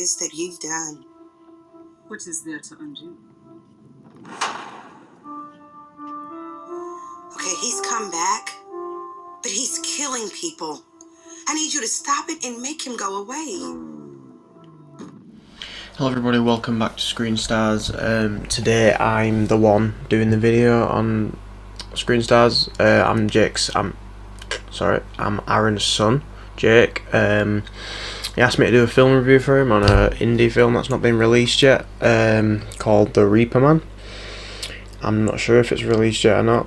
is that you've done. What is there to undo? Okay, he's come back, but he's killing people. I need you to stop it and make him go away. Hello everybody, welcome back to Screenstars. Today I'm the one doing the video on Screenstars. I'm Aaron's son, Jake. He asked me to do a film review for him on an indie film that's not been released yet, called The Reaper Man. I'm not sure if it's released yet or not.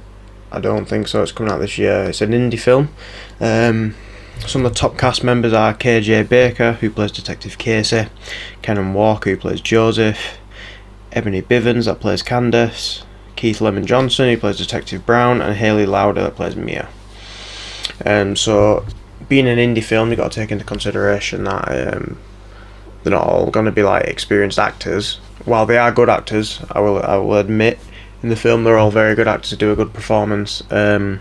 I don't think so, it's coming out this year. It's an indie film. Some of the top cast members are KJ Baker, who plays Detective Casey, Kenan Walker, who plays Joseph, Ebony Bivens, that plays Candace, Keith Lemon Johnson, who plays Detective Brown, and Hayley Lauder, that plays Mia. So, being an indie film, you've got to take into consideration that they're not all going to be like experienced actors. While they are good actors, I will admit, in the film they're all very good actors who do a good performance. You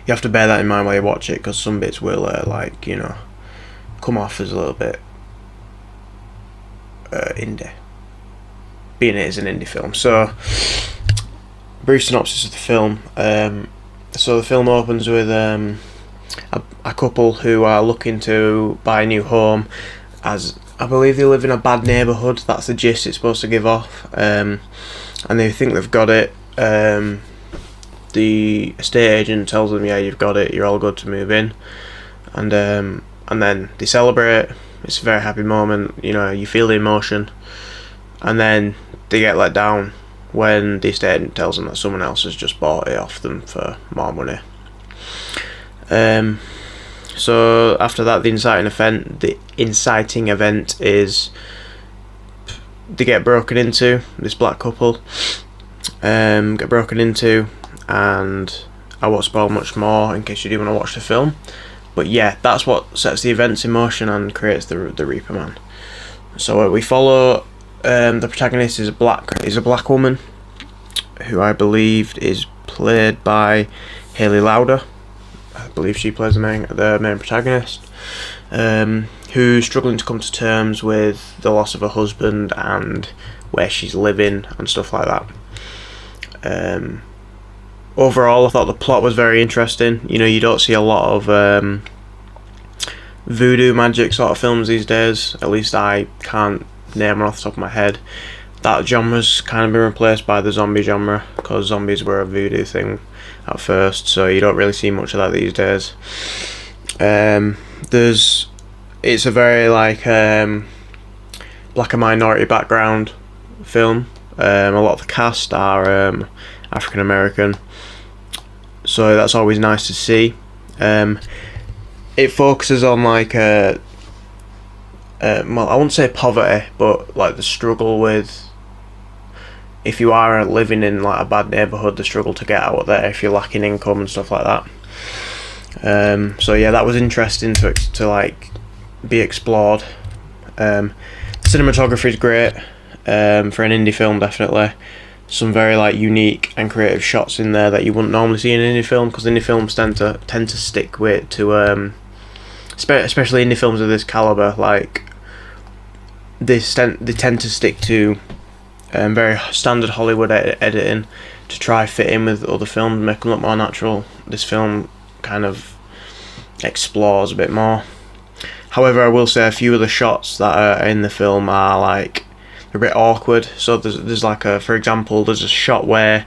have to bear that in mind while you watch it, because some bits will come off as a little bit indie, being it is an indie film. So, brief synopsis of the film. So the film opens with a couple who are looking to buy a new home, as I believe they live in a bad neighbourhood. That's the gist it's supposed to give off, and they think they've got it. The estate agent tells them, yeah, you've got it, you're all good to move in, and then they celebrate. It's a very happy moment, you feel the emotion, and then they get let down when the estate agent tells them that someone else has just bought it off them for more money. So after that, the inciting event is they get broken into. This black couple get broken into, and I won't spoil much more in case you do want to watch the film. But yeah, that's what sets the events in motion and creates the Reaper Man. So we follow the protagonist is a black woman, who I believe is played by Hayley Lauder. I believe she plays the main protagonist, who's struggling to come to terms with the loss of her husband and where she's living and stuff like that. Overall, I thought the plot was very interesting. You don't see a lot of voodoo magic sort of films these days. At least I can't name them off the top of my head. That genre's kind of been replaced by the zombie genre, because zombies were a voodoo thing at first, so you don't really see much of that these days. It's a very black and minority background film. A lot of the cast are African American, so that's always nice to see. It focuses on I won't say poverty, but the struggle with, if you are living in a bad neighbourhood, the struggle to get out there if you're lacking income and stuff like that. So yeah, that was interesting to be explored. Cinematography is great for an indie film, definitely. Some very unique and creative shots in there that you wouldn't normally see in an indie film, because indie films tend to stick to especially indie films of this caliber. They tend to stick to very standard Hollywood editing to try fit in with other films, make them look more natural. This film kind of explores a bit more. However, I will say a few of the shots that are in the film are they're a bit awkward. So there's for example, there's a shot where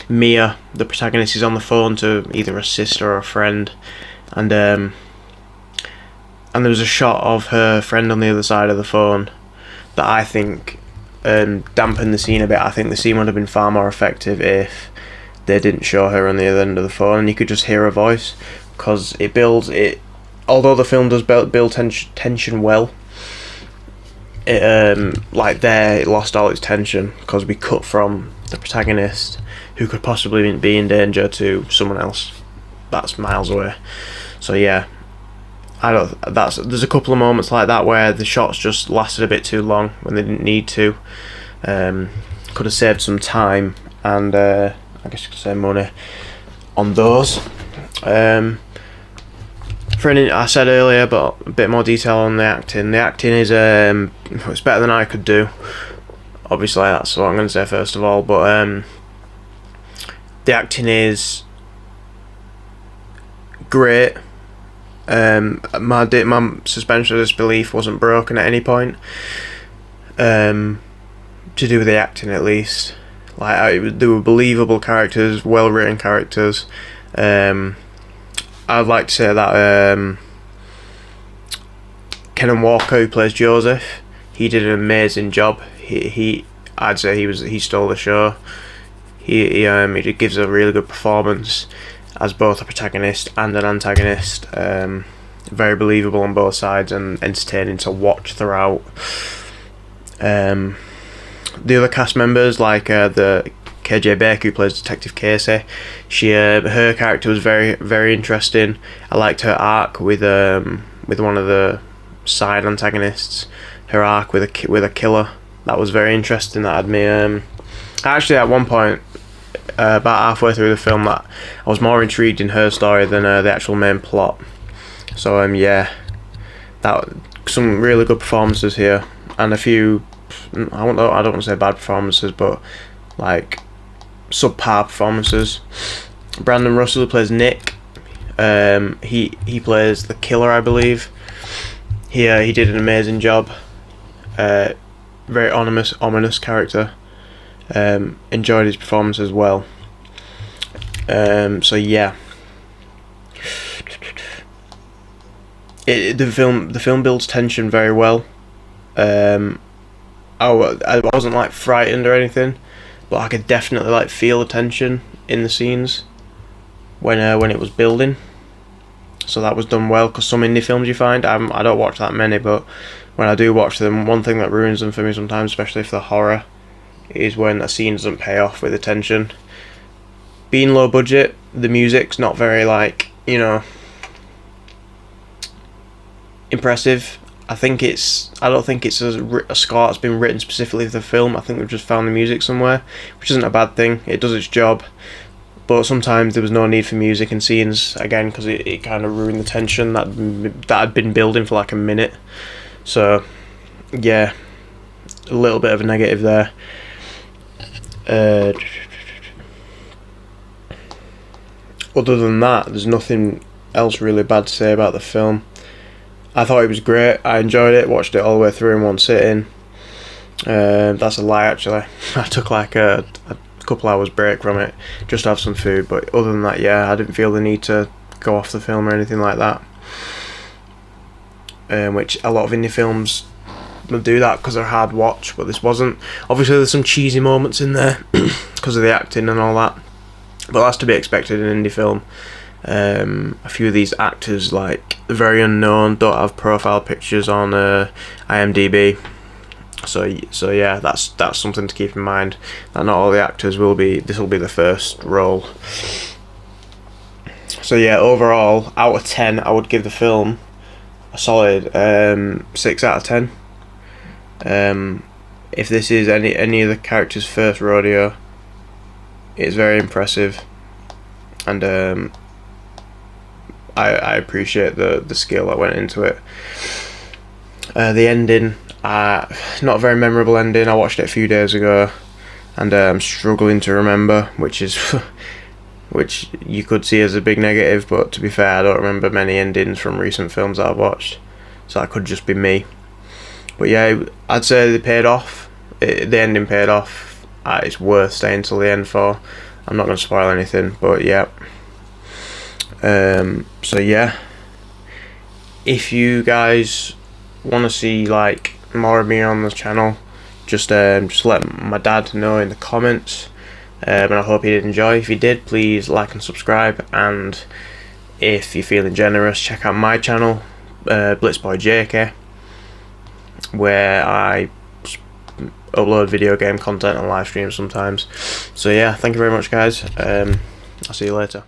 Mia, the protagonist, is on the phone to either a sister or a friend, and there was a shot of her friend on the other side of the phone that I think dampened the scene a bit. I think the scene would have been far more effective if they didn't show her on the other end of the phone and you could just hear her voice, because it builds it. Although the film does build tension well, it lost all its tension because we cut from the protagonist, who could possibly be in danger, to someone else that's miles away. So yeah, there's a couple of moments like that where the shots just lasted a bit too long when they didn't need to. Could have saved some time and I guess you could say money on those. For any, I said earlier, but a bit more detail on the acting. The acting is it's better than I could do. Obviously, that's what I'm going to say first of all. But the acting is great. My suspension of disbelief wasn't broken at any point. To do with the acting, at least. They were believable characters, well written characters. I'd like to say that Kenan Walker, who plays Joseph, he did an amazing job. I'd say he stole the show. He gives a really good performance as both a protagonist and an antagonist. Very believable on both sides and entertaining to watch throughout. The other cast members, like the KJ Baker, who plays Detective Casey, her character was very, very interesting. I liked her arc with one of the side antagonists. Her arc with a killer, that was very interesting. That had me actually at one point about halfway through the film that I was more intrigued in her story than the actual main plot. So yeah, that some really good performances here, and a few I don't want to say bad performances, but like subpar performances. Brandon Russell, who plays Nick, he plays the killer, I believe. He did an amazing job. Very ominous character. Enjoyed his performance as well. So yeah, the film builds tension very well. I wasn't like frightened or anything, but I could definitely like feel the tension in the scenes when it was building. So that was done well, because some indie films you find, I don't watch that many, but when I do watch them, one thing that ruins them for me sometimes, especially if they're horror, is when a scene doesn't pay off with the tension. Being low budget, the music's not very impressive. I don't think it's a score that's been written specifically for the film. I think we've just found the music somewhere, which isn't a bad thing. It does its job. But sometimes there was no need for music in scenes, again, because it kind of ruined the tension that had been building for like a minute. So, yeah, a little bit of a negative there. Other than that, there's nothing else really bad to say about the film. I thought it was great. I enjoyed it. Watched it all the way through in one sitting. That's a lie, actually. I took like a couple hours break from it just to have some food. But other than that, yeah, I didn't feel the need to go off the film or anything like that. Which a lot of indie films will do that because they're hard watch, but this wasn't. Obviously, there's some cheesy moments in there because of the acting and all that. But that's to be expected in an indie film. A few of these actors, like very unknown, don't have profile pictures on IMDb. So yeah, that's something to keep in mind. That not all the actors will be. This will be the first role. So yeah, overall, out of 10, I would give the film a solid 6 out of 10. If this is any of the characters' first rodeo, it's very impressive, and I appreciate the skill that went into it. The ending, not a very memorable ending. I watched it a few days ago, and I'm struggling to remember, which you could see as a big negative. But to be fair, I don't remember many endings from recent films that I've watched, so that could just be me. But yeah, I'd say they paid off. The ending paid off. It's worth staying till the end for. I'm not going to spoil anything, but yeah. So yeah, if you guys want to see like more of me on this channel, just let my dad know in the comments, and I hope you did enjoy. If you did, please like and subscribe, and if you're feeling generous, check out my channel, Blitzboy JK, where I upload video game content and live streams sometimes. So yeah, thank you very much, guys. I'll see you later.